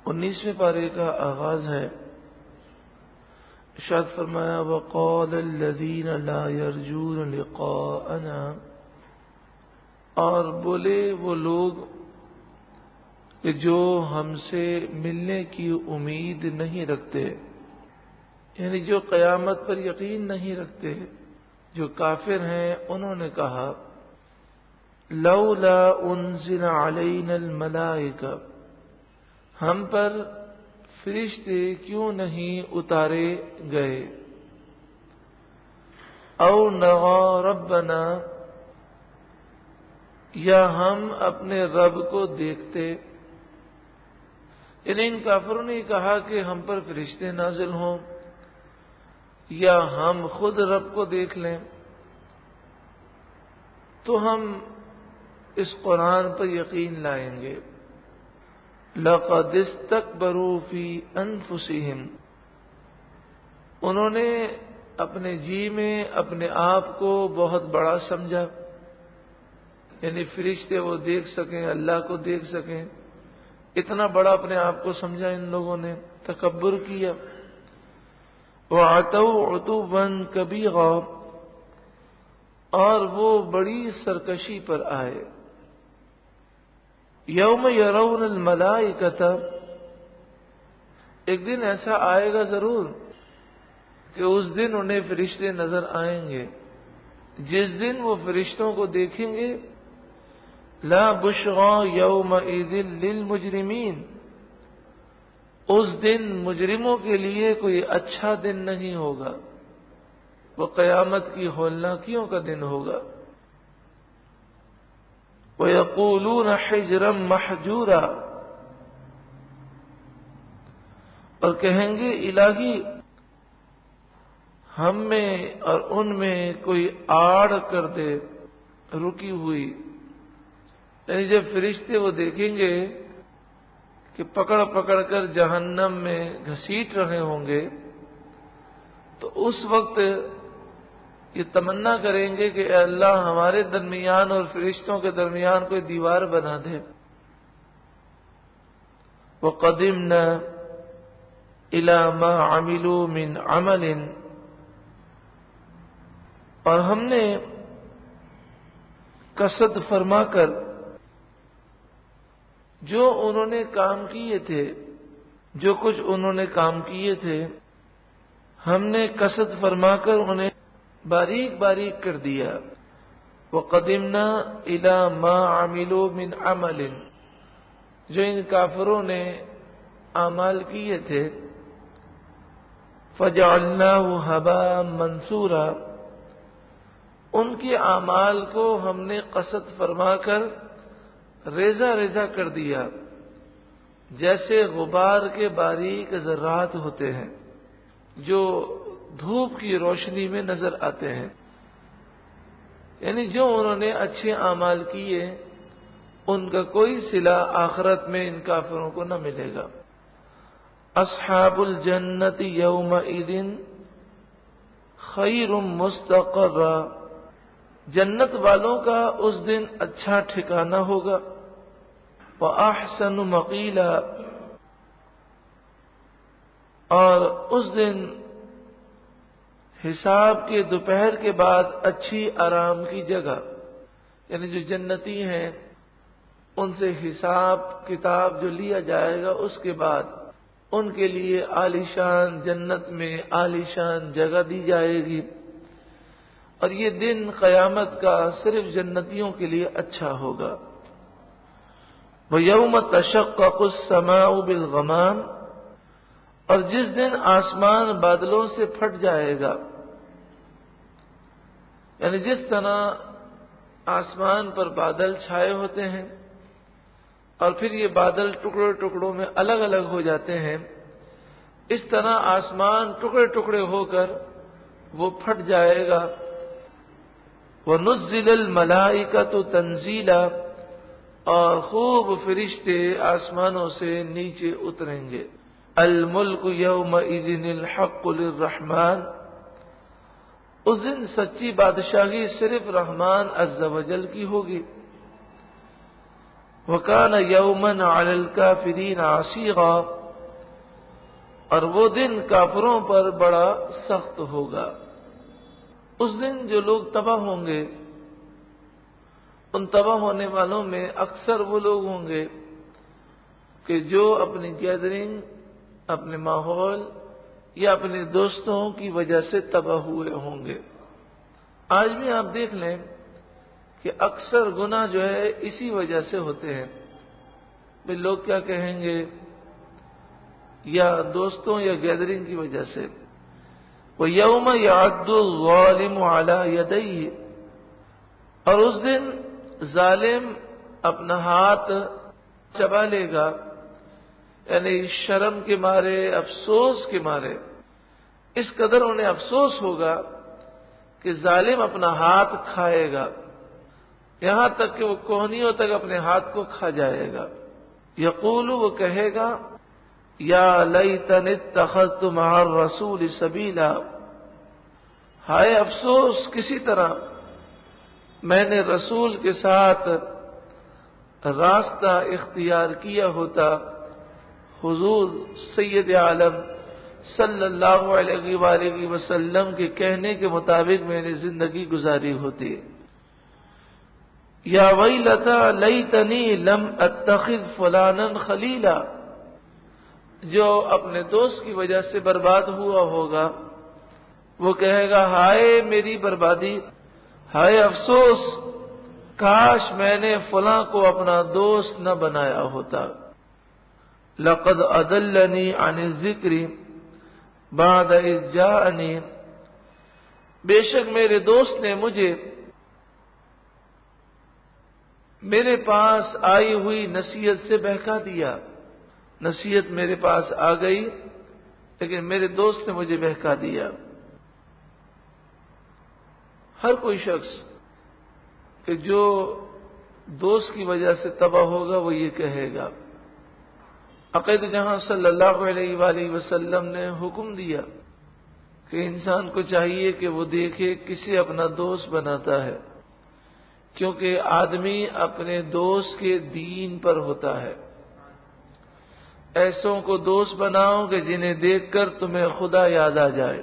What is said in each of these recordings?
19ویں پارے کا آغاز ہے۔ ارشاد فرمایا وَقَالَ الَّذِينَ لَا يَرْجُونَ لِقَاءَنَا، اور بولے وہ لوگ کہ جو ہم سے ملنے کی امید نہیں رکھتے، یعنی جو قیامت پر یقین نہیں رکھتے، جو کافر ہیں، انہوں نے کہا لولا انزل علینا الملائکہ، ہم پر فرشتے کیوں نہیں اتارے گئے، او نرى ربنا، یا ہم اپنے رب کو دیکھتے۔ یعنی ان کافروں نے کہا کہ ہم پر فرشتے نازل ہوں یا ہم خود رب کو دیکھ لیں تو ہم اس قرآن پر یقین لائیں گے۔ لَقَدِ اسْتَكْبَرُوا فِي أَنفُسِهِمْ، انہوں نے اپنے جی میں اپنے آپ کو بہت بڑا سمجھا، یعنی فرشتے وہ دیکھ سکیں، اللہ کو دیکھ سکیں، اتنا بڑا اپنے آپ کو سمجھا ان لوگوں نے، تکبر کیا۔ وَعَتَوْا عُتُوًّا كَبِيرًا، اور وہ بڑی سرکشی پر آئے۔ یوم یرون الملائکۃ، ایک دن ایسا آئے گا ضرور کہ اس دن انہیں فرشتے نظر آئیں گے، جس دن وہ فرشتوں کو دیکھیں گے۔ لا بشرى یومئذ للمجرمین، اس دن مجرموں کے لیے کوئی اچھا دن نہیں ہوگا، وہ قیامت کی ہولناکیوں کا دن ہوگا۔ وَيَقُولُونَ حِجْرًا مَحْجُورًا، اور کہیں گے الہی ہم میں اور ان میں کوئی آڑ کر دے، رکی ہوئی۔ یعنی جب فرشتے وہ دیکھیں گے کہ پکڑ پکڑ کر جہنم میں گھسیٹ رہے ہوں گے تو اس وقت یہ تمنا کریں گے کہ اے اللہ ہمارے درمیان اور فرشتوں کے درمیان کوئی دیوار بنا دے۔ وَقَدِمْنَا إِلَى مَا عَمِلُوا مِنْ عَمَلٍ، اور ہم نے قصد فرما کر جو انہوں نے کام کیے تھے، جو کچھ انہوں نے کام کیے تھے، ہم نے قصد فرما کر انہیں باریک باریک کر دیا۔ وَقَدِمْنَا إِلَى مَا عَمِلُوا مِنْ عَمَلٍ، جو ان کافروں نے اعمال کیے تھے، فَجَعَلْنَاهُ هَبَاءً مَنْثُورًا، ان کے اعمال کو ہم نے قصد فرما کر ریزہ ریزہ کر دیا، جیسے غبار کے باریک ذرات ہوتے ہیں جو دھوپ کی روشنی میں نظر آتے ہیں۔ یعنی جو انہوں نے اچھے اعمال کیے ان کا کوئی صلہ آخرت میں ان کافروں کو نہ ملے گا۔ اصحاب الجنت یومئذ خیر مستقرا، جنت والوں کا اس دن اچھا ٹھکانہ ہوگا۔ وَأَحْسَنُ مَقِيلًا، اور اس دن حساب کے دوپہر کے بعد اچھی آرام کی جگہ، یعنی جو جنتی ہیں ان سے حساب کتاب جو لیا جائے گا اس کے بعد ان کے لیے عالیشان جنت میں عالیشان جگہ دی جائے گی، اور یہ دن قیامت کا صرف جنتیوں کے لیے اچھا ہوگا۔ وَيَوْمَ تَشَقَّقُ السَّمَاءُ بِالْغَمَامِ، اور جس دن آسمان بادلوں سے پھٹ جائے گا، یعنی جس طرح آسمان پر بادل چھائے ہوتے ہیں اور پھر یہ بادل ٹکڑوں ٹکڑوں میں الگ الگ ہو جاتے ہیں، اس طرح آسمان ٹکڑے ٹکڑے ہو کر وہ پھٹ جائے گا۔ وَنُزِّلَ الْمَلَائِكَةُ تَنزِيلًا، اور خوب فرشتے آسمانوں سے نیچے اتریں گے۔ الْمُلْكُ يَوْمَئِذٍ الْحَقُّ لِلرَّحْمَنِ، اس دن سچی بادشاہی صرف رحمان عز و جل کی ہوگی۔ وَكَانَ يَوْمًا عَلَى الْكَافِرِينَ عَسِيرًا، اور وہ دن کافروں پر بڑا سخت ہوگا۔ اس دن جو لوگ تباہ ہوں گے، ان تباہ ہونے والوں میں اکثر وہ لوگ ہوں گے کہ جو اپنی گیدرنگ، اپنے ماحول یا اپنے دوستوں کی وجہ سے تباہ ہوئے ہوں گے۔ آج بھی آپ دیکھ لیں کہ اکثر گناہ جو ہے اسی وجہ سے ہوتے ہیں، بھئی لوگ کیا کہیں گے، یا دوستوں یا گیدرنگ کی وجہ سے۔ وَيَوْمَ يَعَدُّ الظَّالِمُ عَلَى يَدَيْهِ، اور اس دن ظالم اپنا ہاتھ چبا لے گا، یعنی شرم کے مارے، افسوس کے مارے، اس قدر انہیں افسوس ہوگا کہ ظالم اپنا ہاتھ کھائے گا، یہاں تک کہ وہ کوہنیوں تک اپنے ہاتھ کو کھا جائے گا۔ یقول، وہ کہے گا، یا لیتنی اتخذت مع الرسول سبیلا، ہائے افسوس، کسی طرح میں نے رسول کے ساتھ راستہ اختیار کیا ہوتا، حضور سید عالم صلی اللہ علیہ وآلہ وسلم کے کہنے کے مطابق میں نے زندگی گزاری ہوتی۔ یا ویلتا لیتنی لم اتخذ فلانا خلیلا، جو اپنے دوست کی وجہ سے برباد ہوا ہوگا وہ کہے گا، ہائے میری بربادی، ہائے افسوس، کاش میں نے فلاں کو اپنا دوست نہ بنایا ہوتا۔ لقد اضلنی عن الذکر بعد اذ جاءنی، بے شک میرے دوست نے مجھے میرے پاس آئی ہوئی نصیحت سے بہکا دیا۔ نصیحت میرے پاس آ گئی لیکن میرے دوست نے مجھے بہکا دیا۔ ہر کوئی شخص کہ جو دوست کی وجہ سے تباہ ہوگا وہ یہ کہے گا۔ عقید جہاں صلی اللہ علیہ وآلہ وسلم نے حکم دیا کہ انسان کو چاہیے کہ وہ دیکھے کسے اپنا دوست بناتا ہے، کیونکہ آدمی اپنے دوست کے دین پر ہوتا ہے۔ ایسوں کو دوست بناؤ کہ جنہیں دیکھ کر تمہیں خدا یاد آ جائے۔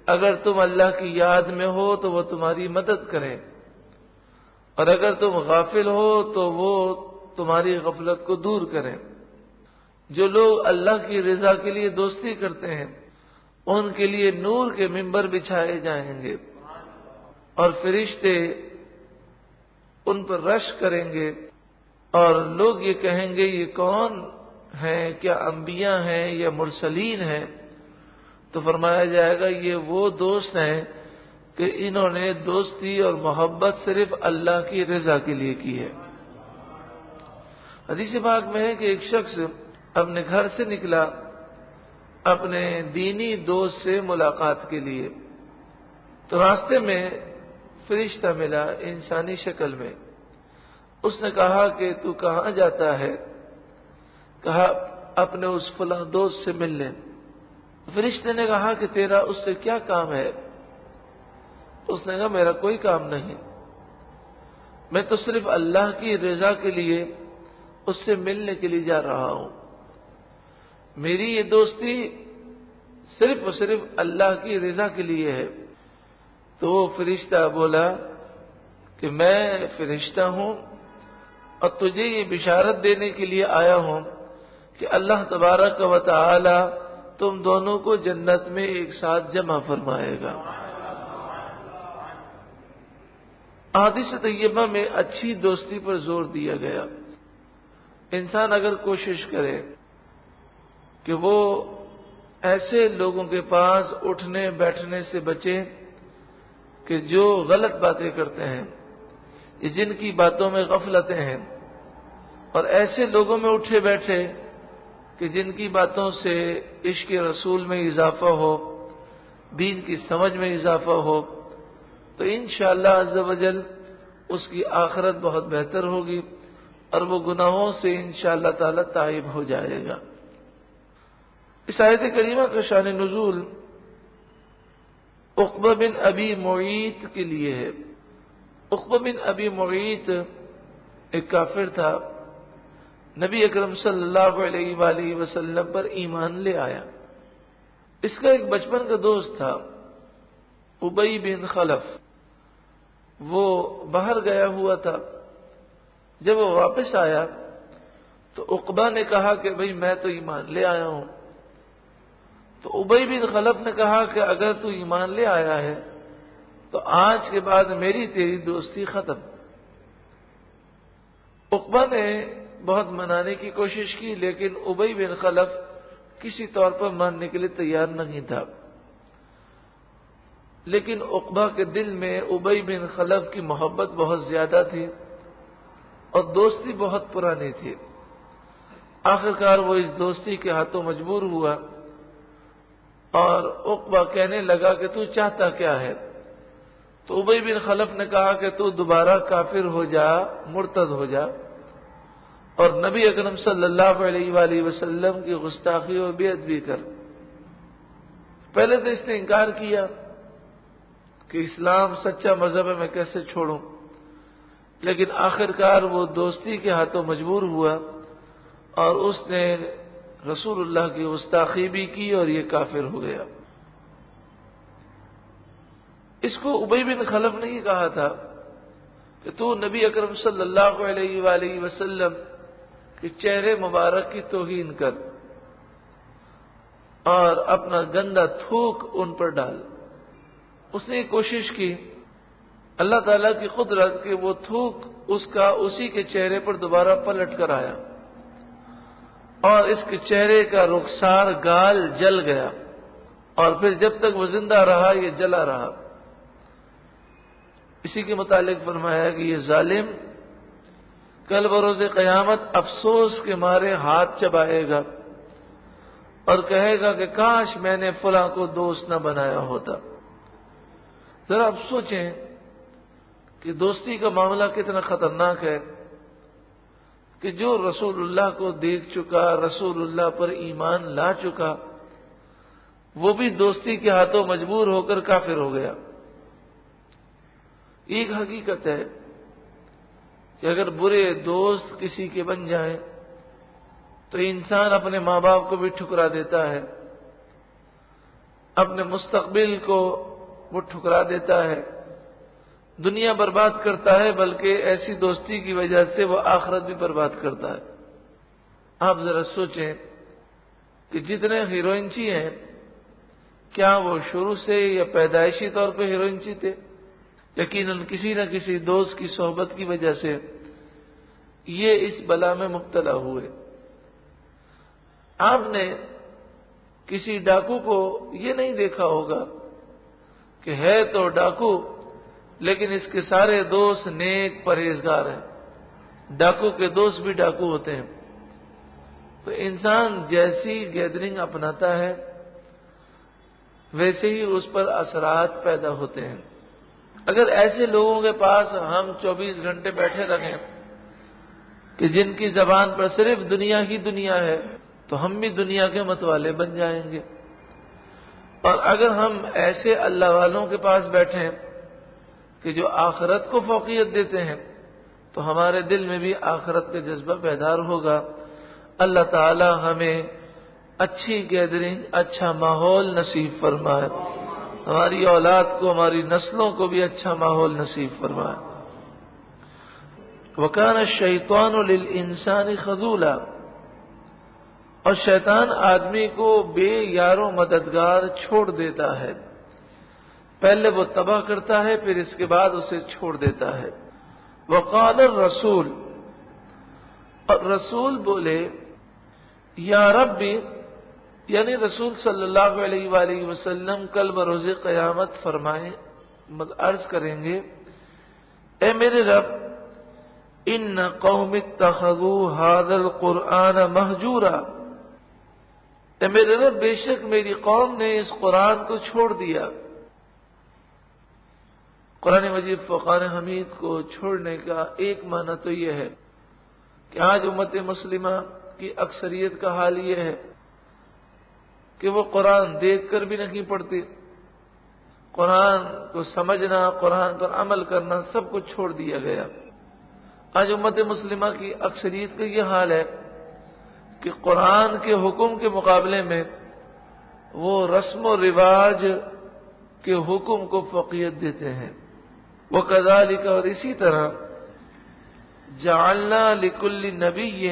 اگر تم اللہ کی یاد میں ہو تو وہ تمہاری مدد کریں، اور اگر تم غافل ہو تو وہ تمہاری غفلت کو دور کریں۔ جو لوگ اللہ کی رضا کے لیے دوستی کرتے ہیں ان کے لیے نور کے ممبر بچھائے جائیں گے، اور فرشتے ان پر رش کریں گے، اور لوگ یہ کہیں گے یہ کون ہیں، کیا انبیاء ہیں یا مرسلین ہیں؟ تو فرمایا جائے گا یہ وہ دوست ہیں کہ انہوں نے دوستی اور محبت صرف اللہ کی رضا کے لیے کی ہے۔ حدیث پاک میں ہے کہ ایک شخص اپنے گھر سے نکلا اپنے دینی دوست سے ملاقات کے لیے، تو راستے میں فرشتہ ملا انسانی شکل میں۔ اس نے کہا کہ تو کہاں جاتا ہے؟ کہا اپنے اس فلاں دوست سے ملنے۔ فرشتے نے کہا کہ تیرا اس سے کیا کام ہے؟ اس نے کہا میرا کوئی کام نہیں، میں تو صرف اللہ کی رضا کے لیے اس سے ملنے کے لیے جا رہا ہوں، میری یہ دوستی صرف اور صرف اللہ کی رضا کے لیے ہے۔ تو وہ فرشتہ بولا کہ میں فرشتہ ہوں اور تجھے یہ بشارت دینے کے لیے آیا ہوں کہ اللہ تبارک و تعالی تم دونوں کو جنت میں ایک ساتھ جمع فرمائے گا۔ احادیث طیبہ میں اچھی دوستی پر زور دیا گیا۔ انسان اگر کوشش کرے کہ وہ ایسے لوگوں کے پاس اٹھنے بیٹھنے سے بچے کہ جو غلط باتیں کرتے ہیں، جن کی باتوں میں غفلتیں ہیں، اور ایسے لوگوں میں اٹھے بیٹھے کہ جن کی باتوں سے عشق رسول میں اضافہ ہو، دین کی سمجھ میں اضافہ ہو، تو انشاءاللہ عز و جل اس کی آخرت بہت بہتر ہوگی اور وہ گناہوں سے انشاءاللہ تعالی تائب ہو جائے گا۔ اس آیت کریمہ کا شان نزول عقبہ بن ابی معیط کے لیے ہے۔ عقبہ بن ابی معیط ایک کافر تھا، نبی اکرم صلی اللہ علیہ وآلہ وسلم پر ایمان لے آیا۔ اس کا ایک بچپن کا دوست تھا ابی بن خلف، وہ باہر گیا ہوا تھا۔ جب وہ واپس آیا تو عقبہ نے کہا کہ بھئی میں تو ایمان لے آیا ہوں۔ تو ابی بن خلف نے کہا کہ اگر تو ایمان لے آیا ہے تو آج کے بعد میری تیری دوستی ختم۔ عقبہ نے بہت منانے کی کوشش کی، لیکن ابی بن خلف کسی طور پر ماننے کے لیے تیار نہیں تھا۔ لیکن عقبہ کے دل میں ابی بن خلف کی محبت بہت زیادہ تھی اور دوستی بہت پرانی تھی۔ آخرکار وہ اس دوستی کے ہاتھوں مجبور ہوا اور عقبہ کہنے لگا کہ تو چاہتا کیا ہے؟ تو ابی بن خلف نے کہا کہ تو دوبارہ کافر ہو جا، مرتد ہو جا، اور نبی اکرم صلی اللہ علیہ وآلہ وسلم کی گستاخی و بیعت بھی کر۔ پہلے تو اس نے انکار کیا کہ اسلام سچا مذہب ہے، میں کیسے چھوڑوں، لیکن آخرکار وہ دوستی کے ہاتھوں مجبور ہوا اور اس نے رسول اللہ کی گستاخی بھی کی اور یہ کافر ہو گیا۔ اس کو ابی بن خلف نے یہ کہا تھا کہ تو نبی اکرم صلی اللہ علیہ وآلہ وسلم کے چہرے مبارک کی توہین کر اور اپنا گندا تھوک ان پر ڈال۔ اس نے کوشش کی، اللہ تعالیٰ کی قدرت کہ وہ تھوک اس کا اسی کے چہرے پر دوبارہ پلٹ کر آیا اور اس کے چہرے کا رخسار گال جل گیا، اور پھر جب تک وہ زندہ رہا یہ جلا رہا۔ اسی کے متعلق فرمایا کہ یہ ظالم کل بروز قیامت افسوس کے مارے ہاتھ چبائے گا اور کہے گا کہ کاش میں نے فلاں کو دوست نہ بنایا ہوتا۔ ذرا آپ سوچیں کہ دوستی کا معاملہ کتنا خطرناک ہے کہ جو رسول اللہ کو دیکھ چکا، رسول اللہ پر ایمان لا چکا، وہ بھی دوستی کے ہاتھوں مجبور ہو کر کافر ہو گیا۔ ایک حقیقت ہے کہ اگر برے دوست کسی کے بن جائیں تو انسان اپنے ماں باپ کو بھی ٹھکرا دیتا ہے، اپنے مستقبل کو وہ ٹھکرا دیتا ہے، دنیا برباد کرتا ہے، بلکہ ایسی دوستی کی وجہ سے وہ آخرت بھی برباد کرتا ہے۔ آپ ذرا سوچیں کہ جتنے ہیروئنچی ہیں، کیا وہ شروع سے یا پیدائشی طور پہ ہیروئنچی تھے؟ یقیناً کسی نہ کسی دوست کی صحبت کی وجہ سے یہ اس بلا میں مبتلا ہوئے۔ آپ نے کسی ڈاکو کو یہ نہیں دیکھا ہوگا کہ ہے تو ڈاکو لیکن اس کے سارے دوست نیک پرہیزگار ہیں۔ ڈاکو کے دوست بھی ڈاکو ہوتے ہیں۔ تو انسان جیسی گیدرنگ اپناتا ہے ویسے ہی اس پر اثرات پیدا ہوتے ہیں۔ اگر ایسے لوگوں کے پاس ہم 24 گھنٹے بیٹھے رہیں کہ جن کی زبان پر صرف دنیا ہی دنیا ہے تو ہم بھی دنیا کے متوالے بن جائیں گے، اور اگر ہم ایسے اللہ والوں کے پاس بیٹھیں کہ جو آخرت کو فوقیت دیتے ہیں تو ہمارے دل میں بھی آخرت کا جذبہ بیدار ہوگا۔ اللہ تعالی ہمیں اچھی گیدرنگ، اچھا ماحول نصیب فرمائے، ہماری اولاد کو، ہماری نسلوں کو بھی اچھا ماحول نصیب فرمائے۔ وَكَانَ الشَّيْطَانُ لِلْإِنسَانِ خَذُولًا، اور شیطان آدمی کو بے یار و مددگار چھوڑ دیتا ہے۔ پہلے وہ تباہ کرتا ہے، پھر اس کے بعد اسے چھوڑ دیتا ہے۔ وَقَالَ الرَّسُولُ، اور رسول بولے، یا ربی، یعنی رسول صلی اللہ علیہ وآلہ وسلم کل بروز قیامت فرمائیں، عرض کریں گے، اے میرے رب، ان قوم اتخذوا هذا القرآن مہجورا، اے میرے رب بے شک میری قوم نے اس قرآن کو چھوڑ دیا۔ قرآن مجید فرقان حمید کو چھوڑنے کا ایک معنی تو یہ ہے کہ آج امت مسلمہ کی اکثریت کا حال یہ ہے کہ وہ قرآن دیکھ کر بھی نہیں پڑھتی، قرآن کو سمجھنا، قرآن پر عمل کرنا سب کچھ چھوڑ دیا گیا۔ آج امت مسلمہ کی اکثریت کا یہ حال ہے کہ قرآن کے حکم کے مقابلے میں وہ رسم و رواج کے حکم کو فوقیت دیتے ہیں. وَكَذَلِكَ، اور اسی طرح جَعَلْنَا لِكُلِّ نَبِيٍّ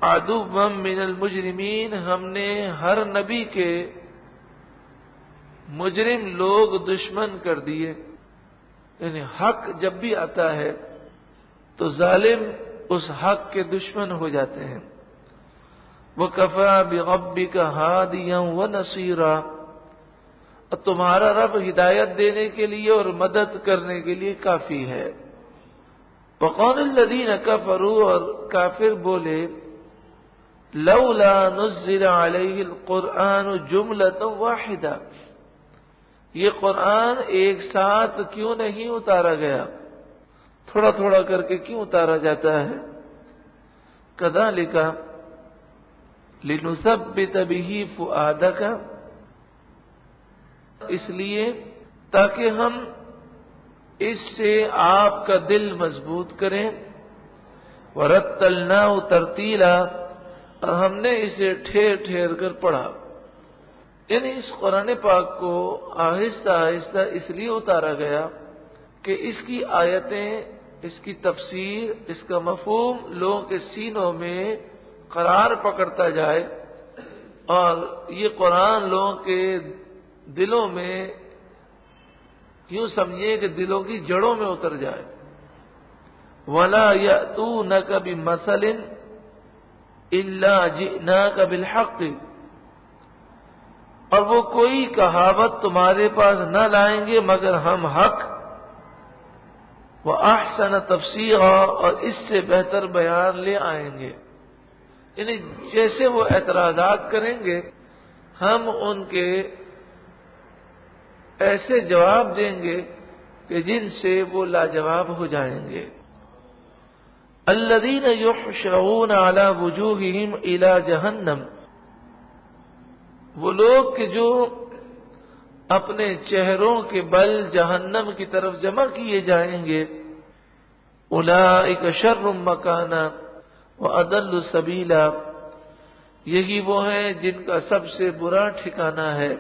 عَدُوًّا مِّنَ الْمُجْرِمِينَ، ہم نے ہر نبی کے مجرم لوگ دشمن کر دیے. یعنی حق جب بھی آتا ہے تو ظالم اس حق کے دشمن ہو جاتے ہیں. وَكَفَىٰ بِرَبِّكَ هَادِيًا وَنَصِيرًا، اور تمہارا رب ہدایت دینے کے لیے اور مدد کرنے کے لیے کافی ہے. وَقَالَ الَّذِينَ كَفَرُوا، اور کافر بولے لَوْلَا نُزِّلَ عَلَيْهِ الْقُرْآنُ جُمْلَةً وَاحِدَةً، یہ قرآن ایک ساتھ کیوں نہیں اتارا گیا، تھوڑا تھوڑا کر کے کیوں اتارا جاتا ہے. كَذَلِكَ لِنُثَبِّتَ بِهِ فُؤَادَكَ، اس لیے تاکہ ہم اس سے آپ کا دل مضبوط کریں. وَرَتَّلْنَاهُ تَرْتِيلًا، اور ہم نے اسے ٹھہر ٹھہر کر پڑھا. یعنی اس قرآن پاک کو آہستہ آہستہ اس لیے اتارا گیا کہ اس کی آیتیں، اس کی تفسیر، اس کا مفہوم لوگوں کے سینوں میں قرار پکڑتا جائے اور یہ قرآن لوگوں کے دلوں میں یوں سمجھیے کہ دلوں کی جڑوں میں اتر جائے. وَلَا يَأْتُونَكَ بِمَثَلٍ إِلَّا جِئْنَاكَ بِالْحَقِّ، اور وہ کوئی کہاوت تمہارے پاس نہ لائیں گے مگر ہم حق. وَأَحْسَنَ تَفْسِيرًا، اور اس سے بہتر بیان لے آئیں گے. یعنی جیسے وہ اعتراضات کریں گے ہم ان کے ایسے جواب دیں گے کہ جن سے وہ لاجواب ہو جائیں گے. الذین یحشرون علی وجوہہم الی جہنم، وہ لوگ کہ جو اپنے چہروں کے بل جہنم کی طرف جمع کیے جائیں گے. اولئک شر مکانا واضل سبیلا، یہی وہ ہیں جن کا سب سے برا ٹھکانہ ہے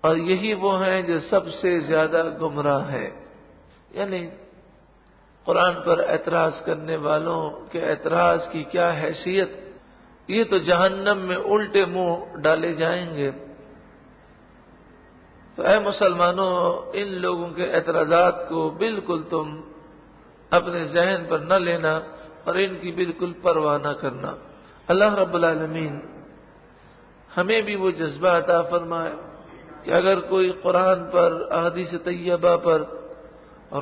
اور یہی وہ ہیں جو سب سے زیادہ گمراہ ہے. یعنی قرآن پر اعتراض کرنے والوں کے اعتراض کی کیا حیثیت، یہ تو جہنم میں الٹے منہ ڈالے جائیں گے. تو اے مسلمانوں، ان لوگوں کے اعتراضات کو بالکل تم اپنے ذہن پر نہ لینا اور ان کی بالکل پرواہ نہ کرنا. اللہ رب العالمین ہمیں بھی وہ جذبہ عطا فرمائے کہ اگر کوئی قرآن پر، احادیث طیبہ پر،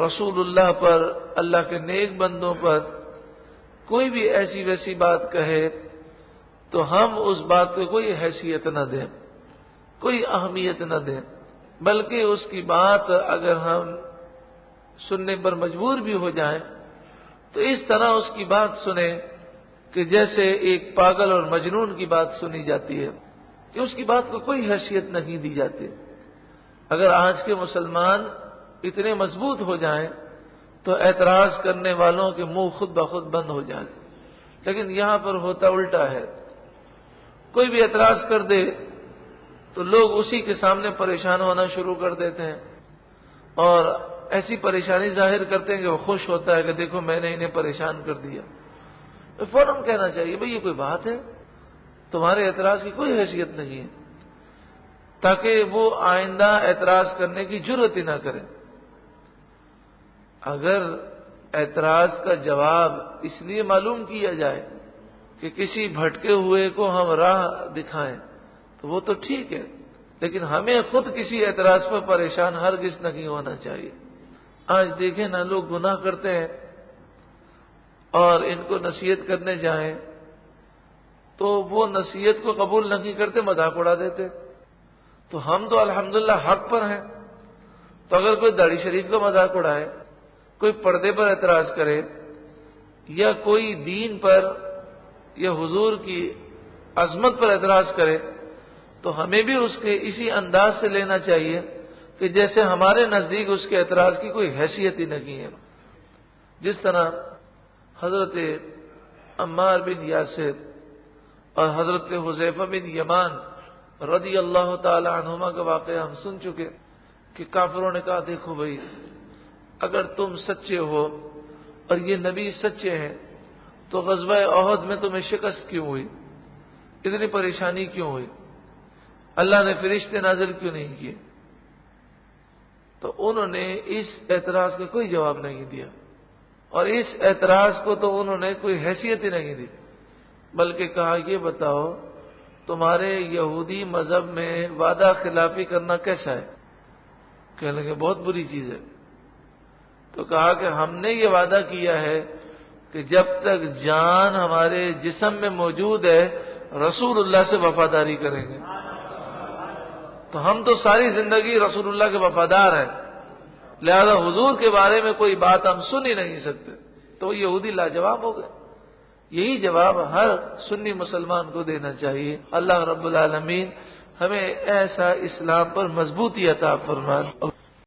رسول اللہ پر، اللہ کے نیک بندوں پر کوئی بھی ایسی ویسی بات کہے تو ہم اس بات کو کوئی حیثیت نہ دیں، کوئی اہمیت نہ دیں، بلکہ اس کی بات اگر ہم سننے پر مجبور بھی ہو جائیں تو اس طرح اس کی بات سنیں کہ جیسے ایک پاگل اور مجنون کی بات سنی جاتی ہے، کہ اس کی بات کو کوئی حیثیت نہیں دی جاتی. اگر آج کے مسلمان اتنے مضبوط ہو جائیں تو اعتراض کرنے والوں کے منہ خود بخود بند ہو جائیں. لیکن یہاں پر ہوتا الٹا ہے، کوئی بھی اعتراض کر دے تو لوگ اسی کے سامنے پریشان ہونا شروع کر دیتے ہیں اور ایسی پریشانی ظاہر کرتے ہیں کہ وہ خوش ہوتا ہے کہ دیکھو میں نے انہیں پریشان کر دیا. فوراً کہنا چاہیے بھئی یہ کوئی بات ہے، تمہارے اعتراض کی کوئی حیثیت نہیں ہے، تاکہ وہ آئندہ اعتراض کرنے کی جرأت ہی نہ کرے. اگر اعتراض کا جواب اس لیے معلوم کیا جائے کہ کسی بھٹکے ہوئے کو ہم راہ دکھائیں تو وہ تو ٹھیک ہے، لیکن ہمیں خود کسی اعتراض پر پریشان ہرگز نہیں ہونا چاہیے. آج دیکھیں نا، لوگ گناہ کرتے ہیں اور ان کو نصیحت کرنے جائیں تو وہ نصیحت کو قبول نہیں کرتے، مذاق اڑا دیتے. تو ہم تو الحمدللہ حق پر ہیں، تو اگر کوئی داڑھی شریف کا مذاق اڑائے، کوئی پردے پر اعتراض کرے یا کوئی دین پر یا حضور کی عظمت پر اعتراض کرے تو ہمیں بھی اس کے اسی انداز سے لینا چاہیے کہ جیسے ہمارے نزدیک اس کے اعتراض کی کوئی حیثیت ہی نہیں ہے. جس طرح حضرت عمار بن یاسر اور حضرت حذیفہ بن یمان رضی اللہ تعالی عنہما کا واقعہ ہم سن چکے کہ کافروں نے کہا دیکھو بھائی اگر تم سچے ہو اور یہ نبی سچے ہیں تو غزوہ احد میں تمہیں شکست کیوں ہوئی، اتنی پریشانی کیوں ہوئی، اللہ نے فرشتے نازل کیوں نہیں کیے؟ تو انہوں نے اس اعتراض کا کوئی جواب نہیں دیا، اور اس اعتراض کو تو انہوں نے کوئی حیثیت ہی نہیں دی، بلکہ کہا یہ بتاؤ تمہارے یہودی مذہب میں وعدہ خلافی کرنا کیسا ہے؟ کہنے لگے بہت بری چیز ہے۔ تو کہا کہ ہم نے یہ وعدہ کیا ہے کہ جب تک جان ہمارے جسم میں موجود ہے رسول اللہ سے وفاداری کریں گے۔ تو ہم تو ساری زندگی رسول اللہ کے وفادار ہیں، لہذا حضور کے بارے میں کوئی بات ہم سن ہی نہیں سکتے۔ تو یہودی لاجواب ہو گئے۔ یہی جواب ہر سنی مسلمان کو دینا چاہیے۔ اللہ رب العالمین ہمیں ایسا اسلام پر مضبوطی عطا فرمائے۔